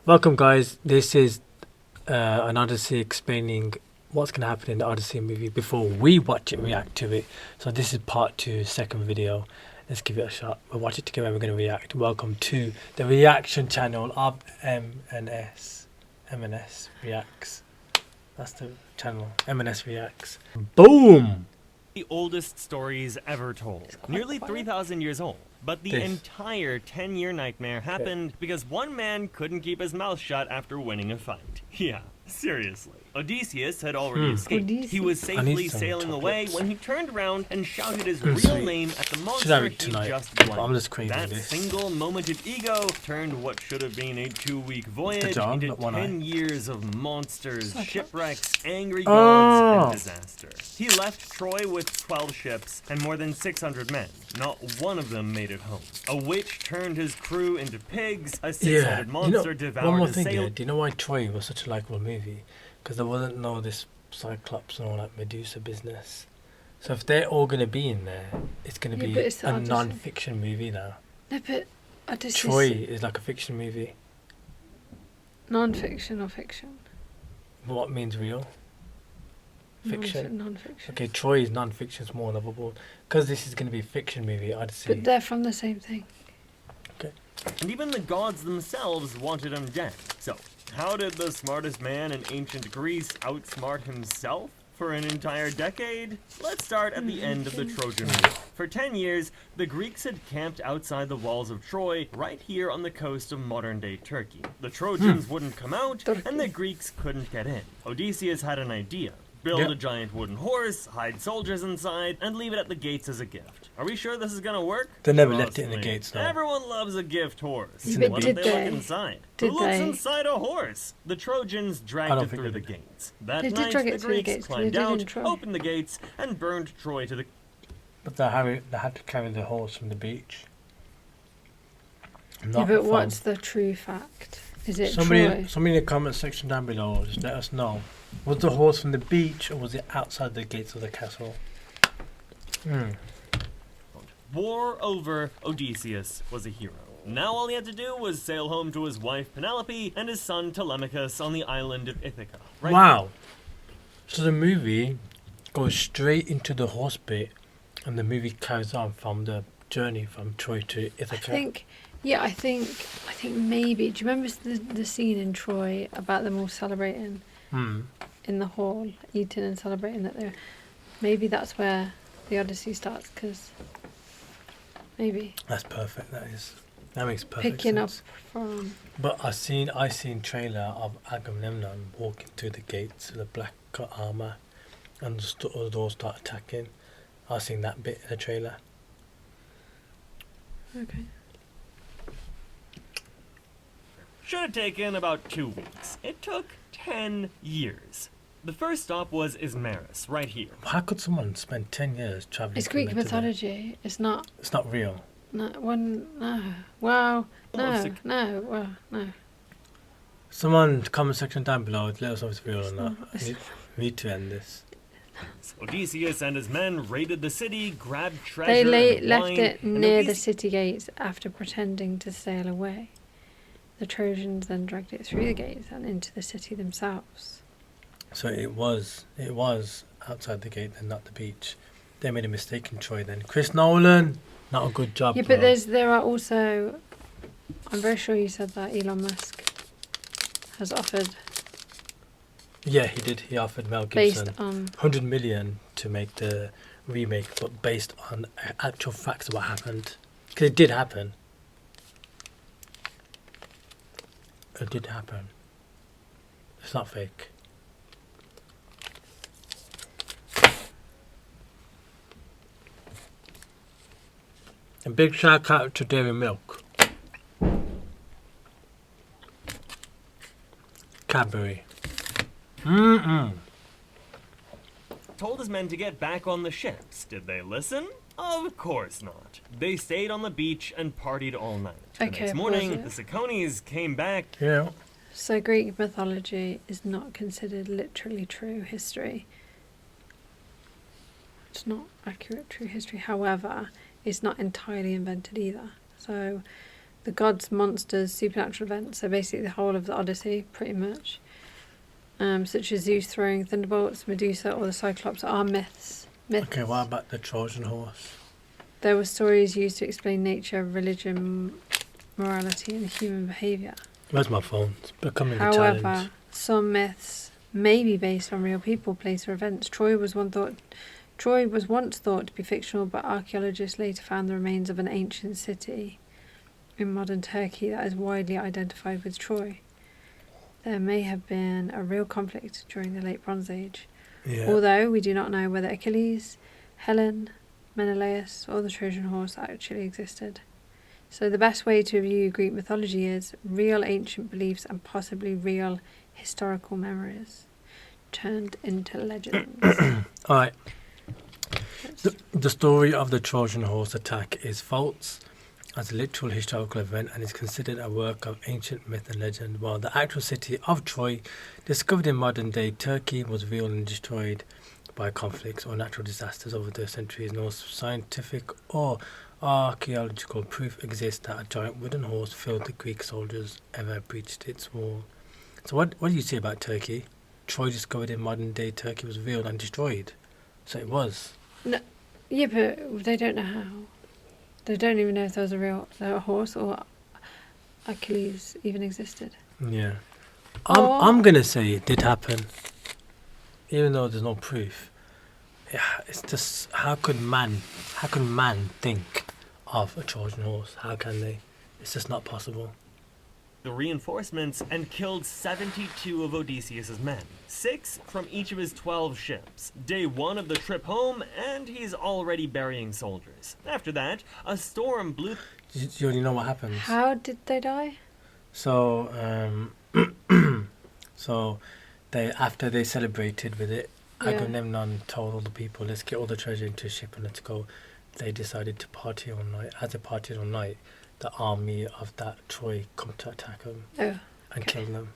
Welcome, guys. This is an Odyssey explaining what's going to happen in the Odyssey movie before we watch it, react to it. So this is part 2, second video. Let's give it a shot. We'll watch it together. We're going to react. Welcome to the reaction channel of M&S. M&S Reacts. That's the channel. M&S Reacts. Boom! The oldest stories ever told. Nearly 3,000 years old. But the entire 10-year nightmare happened because one man couldn't keep his mouth shut after winning a fight. Yeah, seriously. Odysseus had already escaped. He was safely sailing away when he turned around and shouted his real name at the monster he just blamed. I'm just craving that single moment of ego turned what should have been a 2-week voyage into 10 years of monsters, shipwrecks, angry gods, and disaster. He left Troy with 12 ships and more than 600 men. Not one of them made it home. A witch turned his crew into pigs, a six-headed monster devoured his sail. Do you know why Troy was such a likeable movie? Because there wasn't no this Cyclops and all that Medusa business. So if they're all going to be in there, it's going to be a non-fiction movie now. No, but Odyssey. Troy is like a fiction movie. Non-fiction or fiction? What means real? Fiction. Non-fiction. Okay, Troy is non-fiction, it's more lovable. Because this is going to be a fiction movie, Odyssey. But they're from the same thing. Okay. And even the gods themselves wanted him dead. So, how did the smartest man in ancient Greece outsmart himself for an entire decade? Let's start at the end of the Trojan War. For 10 years, the Greeks had camped outside the walls of Troy, right here on the coast of modern-day Turkey. The Trojans wouldn't come out, and the Greeks couldn't get in. Odysseus had an idea. Build a giant wooden horse, hide soldiers inside, and leave it at the gates as a gift. Are we sure this is gonna work? They never left it in the gates, though. Everyone loves a gift horse. But What if they look inside? Who looks inside a horse? The Trojans dragged it through the gates. That night, the Greeks climbed out, opened the gates, and burned Troy to the... But they had to carry the horse from the beach. Yeah, but what's the true fact? Is it Troy? Somebody in the comment section down below, just let us know. Was the horse from the beach, or was it outside the gates of the castle? War over, Odysseus was a hero. Now all he had to do was sail home to his wife Penelope and his son Telemachus on the island of Ithaca. Right? Wow. So the movie goes straight into the horse bit, and the movie carries on from the journey from Troy to Ithaca. I think maybe. Do you remember the scene in Troy about them all celebrating in the hall, eating and celebrating that they're... Maybe that's where the Odyssey starts, because maybe. That's perfect. That makes perfect Picking sense. up from... But I seen trailer of Agamemnon walking through the gates with a black armor, and the doors start attacking. I seen that bit in the trailer. Okay. Should have taken about 2 weeks. It took 10 years. The first stop was Ismaris, right here. How could someone spend 10 years traveling? It's Greek mythology. It's not. It's not real. No. Wow. No. Someone comment section down below. Let us know if it's real or not. We need to end this. So Odysseus and his men raided the city, grabbed treasure. They left it near the city gates after pretending to sail away. The Trojans then dragged it through the gates and into the city themselves. So it was outside the gate and not the beach. They made a mistake in Troy then. Chris Nolan, not a good job. Yeah, but there are also... I'm very sure you said that Elon Musk has offered... Yeah, he did. He offered Mel Gibson 100 million to make the remake, but based on actual facts of what happened. Because it did happen. It did happen. It's not fake. A big shout out to Dairy Milk. Cadbury. Told his men to get back on the ships. Did they listen? Of course not. They stayed on the beach and partied all night. The next morning, the Cicones came back. Yeah. So Greek mythology is not considered literally true history. It's not accurate true history. However, it's not entirely invented either. So the gods, monsters, supernatural events. So basically the whole of the Odyssey, pretty much. Such as Zeus throwing thunderbolts, Medusa, or the Cyclops are myths. Okay, what about the Trojan horse? There were stories used to explain nature, religion, morality, and human behaviour. Where's my phone? It's becoming a However, challenge. some myths may be based on real people, places, or events. Troy was once thought to be fictional, but archaeologists later found the remains of an ancient city in modern Turkey that is widely identified with Troy. There may have been a real conflict during the Late Bronze Age, although we do not know whether Achilles, Helen, Menelaus, or the Trojan horse actually existed. So the best way to view Greek mythology is real ancient beliefs and possibly real historical memories turned into legends. Alright. The story of the Trojan horse attack is false as a literal historical event and is considered a work of ancient myth and legend, while the actual city of Troy, discovered in modern-day Turkey, was real and destroyed by conflicts or natural disasters over the centuries. No scientific or archaeological proof exists that a giant wooden horse filled the Greek soldiers ever breached its wall. So what do you say about Turkey? Troy, discovered in modern-day Turkey, was real and destroyed. So it was. No, yeah, but they don't know how. They don't even know if there was a horse or Achilles even existed. Yeah. I'm going to say it did happen, even though there's no proof. Yeah, it's just, how can man think of a Trojan horse? How can they? It's just not possible. The reinforcements and killed 72 of Odysseus' men, 6 from each of his 12 ships. Day 1 of the trip home, and he's already burying soldiers. After that, a storm blew... Do you already know what happens? How did they die? So, after they celebrated with it, Yeah. Agamemnon told all the people, let's get all the treasure into a ship and let's go. They decided to party all night. As they partied all night, the army of that Troy come to attack them and kill them.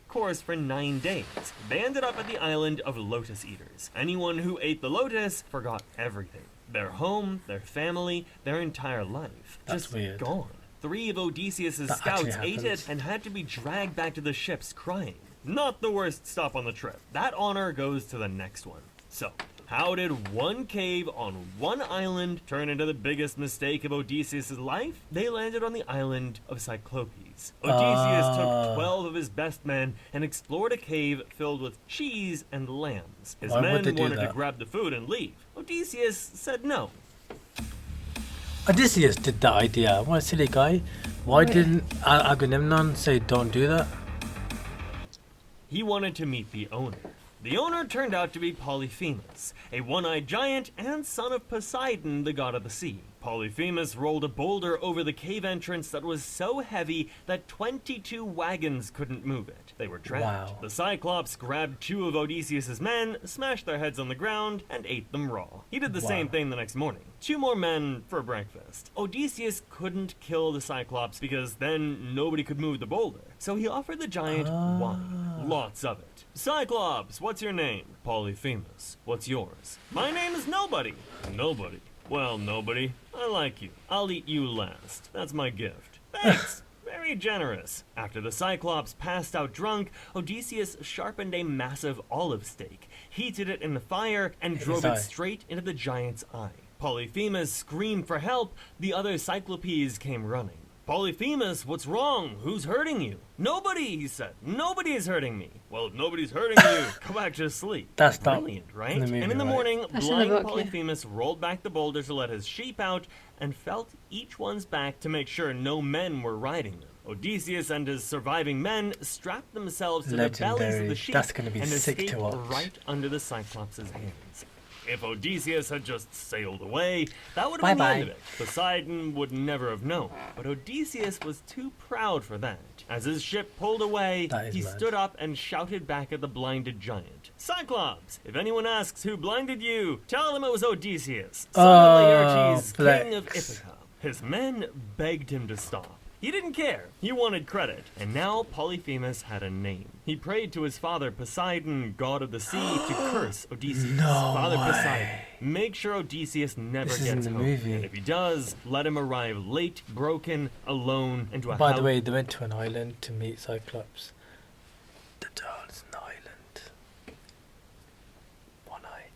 Course for 9 days. They ended up at the island of Lotus Eaters. Anyone who ate the lotus forgot everything. Their home, their family, their entire life. That's just weird. Gone. 3 of Odysseus' That scouts actually ate happens. it and had to be dragged back to the ships crying. Not the worst stop on the trip. That honor goes to the next one. So, how did one cave on one island turn into the biggest mistake of Odysseus' life? They landed on the island of Cyclopes. Odysseus took 12 of his best men and explored a cave filled with cheese and lambs. His Why would men they do wanted to that? grab the food and leave. Odysseus said no. Odysseus did that idea. What a silly guy. Why didn't Agamemnon say don't do that? He wanted to meet the owner. The owner turned out to be Polyphemus, a one-eyed giant and son of Poseidon, the god of the sea. Polyphemus rolled a boulder over the cave entrance that was so heavy that 22 wagons couldn't move it. They were trapped. Wow. The Cyclops grabbed 2 of Odysseus' men, smashed their heads on the ground, and ate them raw. He did the same thing the next morning. 2 more men for breakfast. Odysseus couldn't kill the Cyclops because then nobody could move the boulder. So he offered the giant wine. Lots of it. Cyclops, what's your name? Polyphemus. What's yours? My name is Nobody. Nobody. Well, nobody. I like you. I'll eat you last. That's my gift. Thanks. Very generous. After the Cyclops passed out drunk, Odysseus sharpened a massive olive stake, heated it in the fire, and drove it straight into the giant's eye. Polyphemus screamed for help. The other Cyclopes came running. Polyphemus, what's wrong? Who's hurting you? Nobody, he said. Nobody is hurting me. Well, if nobody's hurting you, go back to sleep. That's not brilliant, right? in the movie, And in the right? morning, That's in the blind book, yeah. Polyphemus rolled back the boulder to let his sheep out and felt each one's back to make sure no men were riding them. Odysseus and his surviving men strapped themselves to the bellies of Legendary. the sheep That's gonna be and sick to escaped watch. right under the Cyclops' hands. If Odysseus had just sailed away, that would have been the end of it. Poseidon would never have known. But Odysseus was too proud for that. As his ship pulled away, That is he mad. stood up and shouted back at the blinded giant. Cyclops, if anyone asks who blinded you, tell them it was Odysseus, son of Laertes, king of flex. Ithaca. His men begged him to stop. He didn't care. He wanted credit. And now Polyphemus had a name. He prayed to his father Poseidon, god of the sea, to curse Odysseus. No Father way. Poseidon, Make sure Odysseus never This is in gets the home. movie. And if he does, let him arrive late, broken, alone, into a By house. the way, they went to an island to meet Cyclops. The is an island. One eye.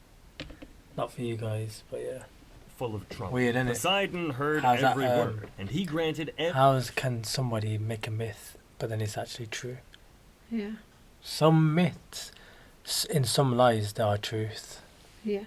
Not for you guys, but yeah. Full of trouble. Weird, innit? Poseidon heard How's that, every word, and he granted How can somebody make a myth, but then it's actually true? Yeah. Some myths, in some lies, there are truth. Yeah.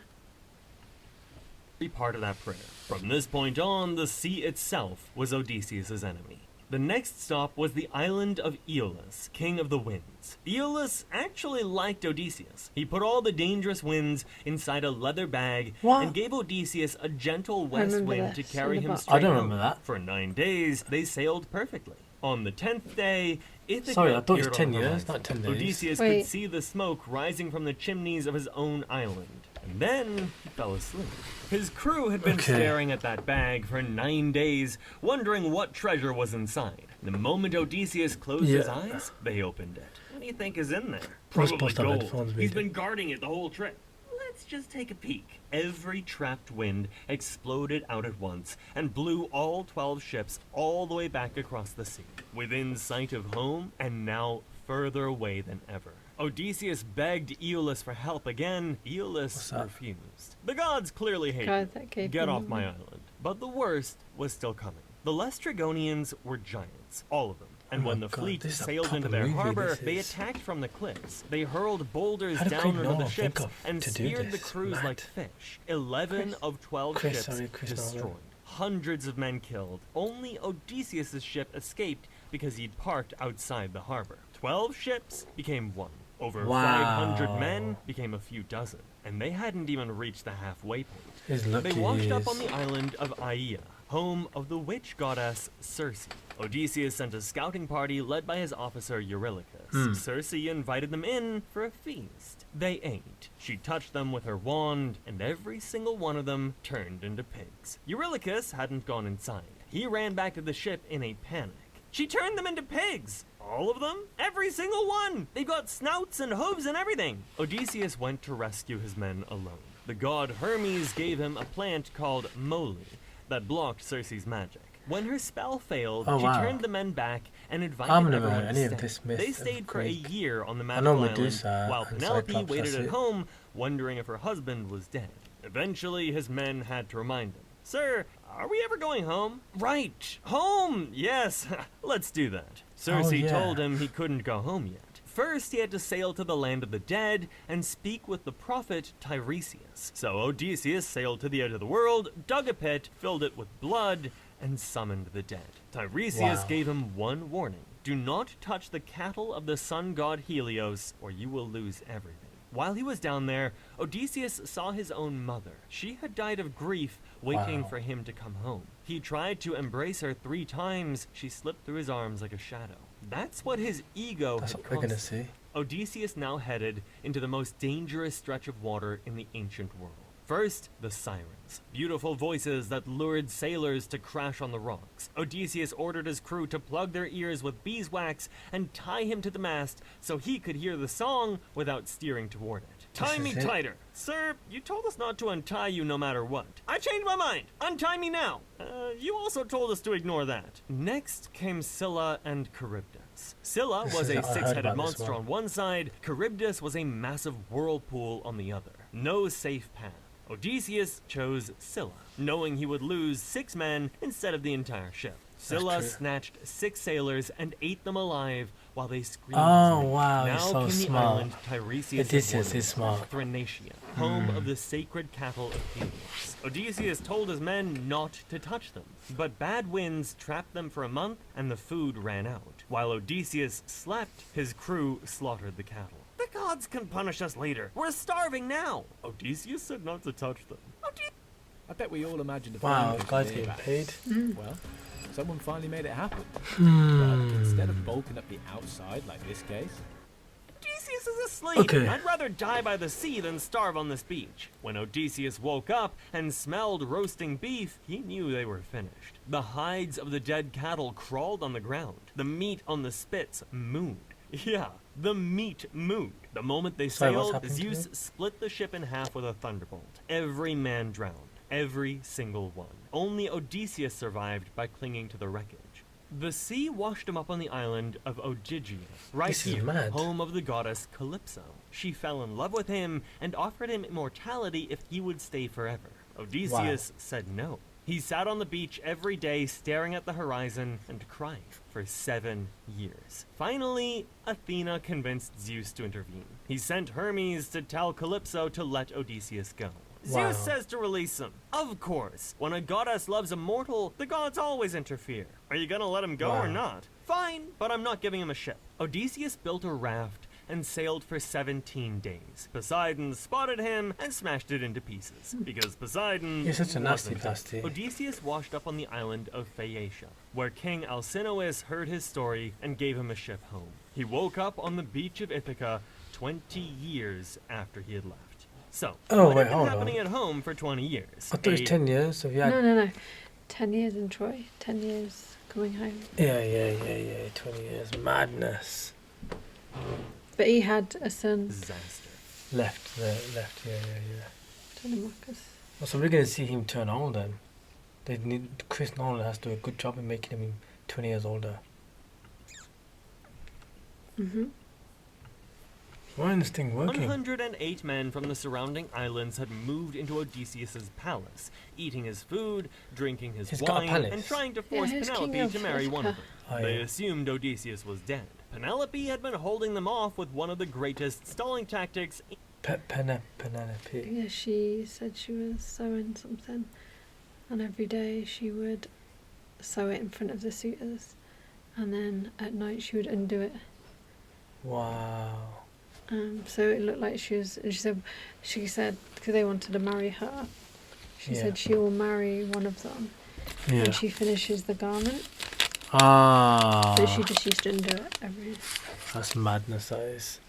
every part of that prayer. From this point on, the sea itself was Odysseus' enemy. The next stop was the island of Aeolus, king of the winds. Aeolus actually liked Odysseus. He put all the dangerous winds inside a leather bag and gave Odysseus a gentle west wind to carry him straight I don't remember that. For 9 days, they sailed perfectly. On the 10th day, Ithaca Sorry, I thought it was appeared 10 on the years, horizon. not 10 days. Odysseus Wait. could see the smoke rising from the chimneys of his own island. And then he fell asleep. His crew had been staring at that bag for 9 days, wondering what treasure was inside. The moment Odysseus closed his eyes, they opened it. What do you think is in there? Probably gold. He's been guarding it the whole trip. Let's just take a peek. Every trapped wind exploded out at once and blew all 12 ships all the way back across the sea, within sight of home and now further away than ever. Odysseus begged Aeolus for help again. Aeolus refused. The gods clearly hated him. Get off my island. But the worst was still coming. The Laestrygonians were giants, all of them. And when the fleet sailed into their harbor, they attacked from the cliffs. They hurled boulders down onto the ships and speared the crews like fish. 11 of 12 ships destroyed. Hundreds of men killed. Only Odysseus' ship escaped because he'd parked outside the harbor. 12 ships became one. Over 500 men became a few dozen. And they hadn't even reached the halfway point. They washed up on the island of Aea, home of the witch goddess Circe. Odysseus sent a scouting party led by his officer Eurylochus. Circe invited them in for a feast. They ate. She touched them with her wand, and every single one of them turned into pigs. Eurylochus hadn't gone inside. He ran back to the ship in a panic. She turned them into pigs! All of them? Every single one! They've got snouts and hooves and everything! Odysseus went to rescue his men alone. The god Hermes gave him a plant called Moly that blocked Circe's magic. When her spell failed, she turned the men back and invited everyone to stay. They stayed for a year on the magical island, while Penelope waited at home, wondering if her husband was dead. Eventually, his men had to remind him, "Sir, are we ever going home?" "Right, home! Yes, let's do that." Circe told him he couldn't go home yet. First, he had to sail to the land of the dead and speak with the prophet Tiresias. So Odysseus sailed to the edge of the world, dug a pit, filled it with blood, and summoned the dead. Tiresias gave him one warning. Do not touch the cattle of the sun god Helios, or you will lose everything. While he was down there, Odysseus saw his own mother. She had died of grief, waiting for him to come home. He tried to embrace her 3 times. She slipped through his arms like a shadow. That's what his ego had caused. Odysseus now headed into the most dangerous stretch of water in the ancient world. First, the sirens, beautiful voices that lured sailors to crash on the rocks. Odysseus ordered his crew to plug their ears with beeswax and tie him to the mast so he could hear the song without steering toward it. "Tie me tighter." "Sir, you told us not to untie you no matter what." "I changed my mind. Untie me now." You also told us to ignore that." Next came Scylla and Charybdis. Scylla was a 6-headed monster on one side. Charybdis was a massive whirlpool on the other. No safe path. Odysseus chose Scylla, knowing he would lose 6 men instead of the entire ship. Scylla snatched 6 sailors and ate them alive while they screamed. Now came the island Tiresias is smart. Thrinacia, home of the sacred cattle of Helios. Odysseus told his men not to touch them, but bad winds trapped them for a month and the food ran out. While Odysseus slept, his crew slaughtered the cattle. "The gods can punish us later. We're starving now." Odysseus said not to touch them. I bet we all imagined a guys getting paid. Well, someone finally made it happen. But instead of bulking up the outside like this case, Odysseus is asleep. I'd rather die by the sea than starve on this beach. When Odysseus woke up and smelled roasting beef, he knew they were finished. The hides of the dead cattle crawled on the ground. The meat on the spits mooned. Yeah, the meat mood. The moment they Sorry, what's sailed, happened to Zeus it? split the ship in half with a thunderbolt. Every man drowned. Every single one. Only Odysseus survived by clinging to the wreckage. The sea washed him up on the island of Ogygia, right This is here, mad. home of the goddess Calypso. She fell in love with him and offered him immortality if he would stay forever. Odysseus said no. He sat on the beach every day staring at the horizon and crying for 7 years. Finally, Athena convinced Zeus to intervene. He sent Hermes to tell Calypso to let Odysseus go. Wow. Zeus says to release him. Of course, when a goddess loves a mortal, the gods always interfere. Are you gonna let him go or Wow. not? Fine, but I'm not giving him a ship. Odysseus built a raft and sailed for 17 days. Poseidon spotted him and smashed it into pieces, because Poseidon You're such a nasty wasn't it. pasty. Odysseus washed up on the island of Phaeacia, where King Alcinous heard his story and gave him a ship home. He woke up on the beach of Ithaca 20 years after he had left. So, Oh, what wait, had been hold happening on. at home for 20 years? I thought it was A- 10 years, so yeah. No. 10 years in Troy. 10 years coming home. Yeah, 20 years. Madness. But he had a son, Disaster. Left, yeah. Telemachus. Well, so we're going to see him turn old then. Chris Nolan has to do a good job in making him 20 years older. Mm-hmm. Why is this thing working? 108 men from the surrounding islands had moved into Odysseus's palace, eating his food, drinking his He's got a wine, palace. and trying to force he's king Penelope of to marry one of Ithaca. them. Oh, They yeah. assumed Odysseus was dead. Penelope had been holding them off with one of the greatest stalling tactics. Penelope. Yeah, she said she was sewing something, and every day she would sew it in front of the suitors, and then at night she would undo it. Wow. So it looked like she was. And she said because they wanted to marry her. She Yeah. said she will marry one of them Yeah. when she finishes the garment. Ah. But she just used to undo it every. That's madness, that is.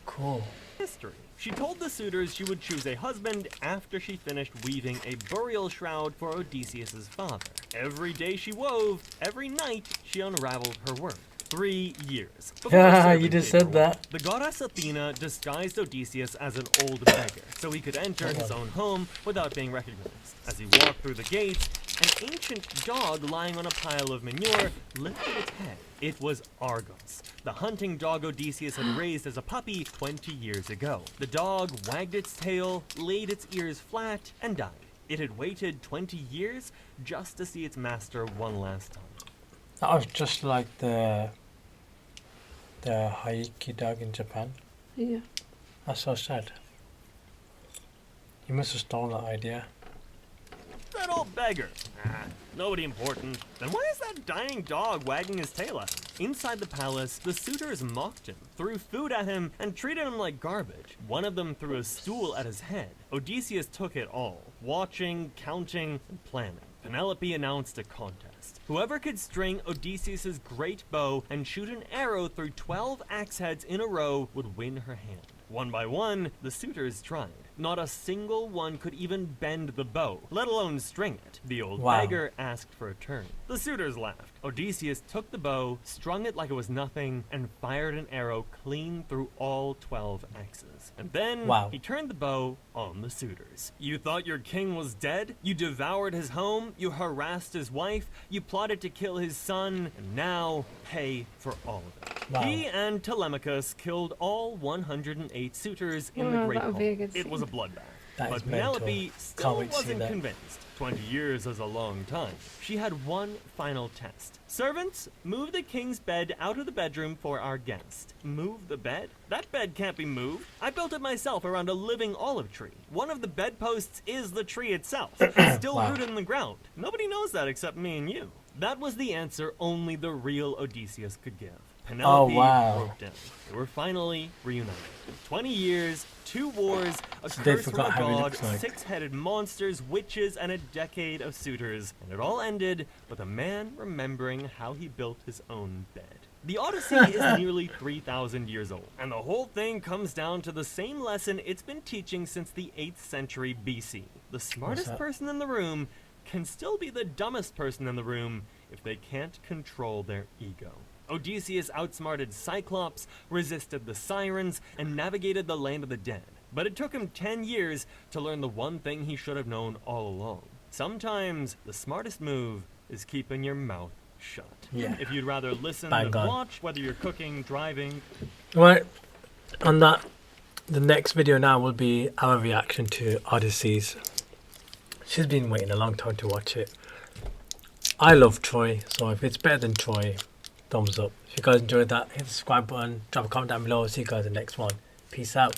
Cool. History. She told the suitors she would choose a husband after she finished weaving a burial shroud for Odysseus's father. Every day she wove, every night she unraveled her work. 3 years. before Yeah, servant you just gave her said that. work. The goddess Athena disguised Odysseus as an old beggar, so he could enter his own home without being recognized. As he walked through the gates, an ancient dog lying on a pile of manure lifted its head. It was Argos, the hunting dog Odysseus had raised as a puppy 20 years ago. The dog wagged its tail, laid its ears flat, and died. It had waited 20 years just to see its master one last time. That was just like the Haiki dog in Japan. Yeah. That's so sad. He must have stolen that idea. That old beggar. Nobody important. Then why is that dying dog wagging his tail at him? Inside the palace, the suitors mocked him, threw food at him, and treated him like garbage. One of them threw a stool at his head. Odysseus took it all, watching, counting, and planning. Penelope announced a contest. Whoever could string Odysseus's great bow and shoot an arrow through 12 axe heads in a row would win her hand. One by one, the suitors tried. Not a single one could even bend the bow, let alone string it. The old Wow. beggar asked for a turn. The suitors laughed. Odysseus took the bow, strung it like it was nothing, and fired an arrow clean through all 12 axes. And then Wow. he turned the bow on the suitors. You thought your king was dead? You devoured his home? You harassed his wife? You plotted to kill his son? And now, pay for all of it. Wow. He and Telemachus killed all 108 suitors in the Wow, Great that would Hall. be a good It was a scene. bloodbath. That is But mental. Penelope Can't still wait to see wasn't that. convinced. 20 years is a long time. She had one final test. Servants, move the king's bed out of the bedroom for our guest. Move the bed? That bed can't be moved. I built it myself around a living olive tree. One of the bedposts is the tree itself. It's still Wow. rooted in the ground. Nobody knows that except me and you. That was the answer only the real Odysseus could give. Penelope wow. broke down. They were finally reunited. 20 years, 2 wars, a So they curse from a forgot how he god, looks like. 6-headed monsters, witches, and a decade of suitors. And it all ended with a man remembering how he built his own bed. The Odyssey is nearly 3,000 years old, and the whole thing comes down to the same lesson it's been teaching since the 8th century BC. The smartest that? person in the room can still be the dumbest person in the room if they can't control their ego. Odysseus outsmarted Cyclops, resisted the Sirens, and navigated the land of the dead. But it took him 10 years to learn the one thing he should have known all along. Sometimes the smartest move is keeping your mouth shut. Yeah. If you'd rather listen Bang than on. watch, whether you're cooking, driving, Right, on that, the next video now will be our reaction to Odysseys. She's been waiting a long time to watch it. I love Troy, so if it's better than Troy, thumbs up. If you guys enjoyed that, hit the subscribe button, drop a comment down below. See you guys in the next one. Peace out.